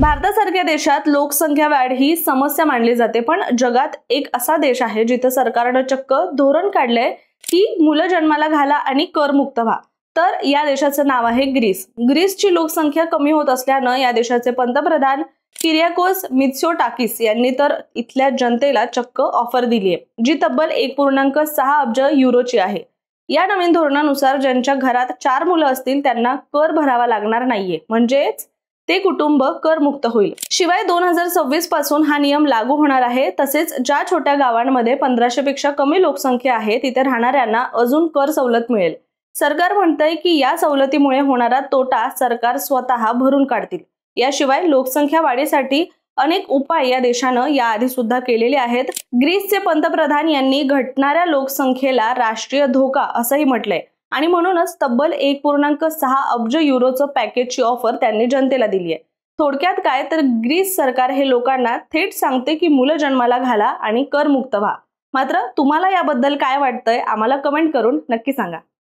भारतासारख्या देशात लोकसंख्या वाढ ही समस्या मानली जाते, पण जगात एक असा देश आहे जिथे सरकारनं चक्क धोरण काढलंय की मुलं जन्माला घाला आणि करमुक्त व्हा. तर या देशाचं नाव आहे ग्रीस. ग्रीसची लोकसंख्या कमी होत असल्यानं या देशाचे पंतप्रधान किरियाकोस मित्सोटाकिस यांनी तर इथल्या जनतेला चक्क ऑफर दिली आहे, जी तब्बल 1.6 अब्ज युरोची आहे. या नवीन धोरणानुसार ज्यांच्या घरात 4 मुलं असतील त्यांना कर भरावा लागणार नाहीये, म्हणजेच ते कुटुंब करमुक्त होईल. शिवाय 2026 पासून हा नियम लागू होणार आहे. तसेच ज्या छोट्या गावांमध्ये 1500 पेक्षा कमी लोकसंख्या आहे तिथे राहणाऱ्यांना अजून कर सवलत मिळेल. सरकार म्हणतंय की या सवलतीमुळे होणारा तोटा सरकार स्वतः भरून काढतील. याशिवाय लोकसंख्या वाढीसाठी अनेक उपाय या देशानं याआधी सुद्धा केलेले आहेत. ग्रीसचे पंतप्रधान यांनी घटणाऱ्या लोकसंख्येला राष्ट्रीय धोका असंही म्हटलंय आणि म्हणूनच तब्बल 1.6 अब्ज युरोचं पॅकेजची ऑफर त्यांनी जनतेला दिली आहे. थोडक्यात काय तर ग्रीस सरकार हे लोकांना थेट सांगते की मुलं जन्माला घाला आणि करमुक्त व्हा. मात्र तुम्हाला याबद्दल काय वाटतंय आम्हाला कमेंट करून नक्की सांगा.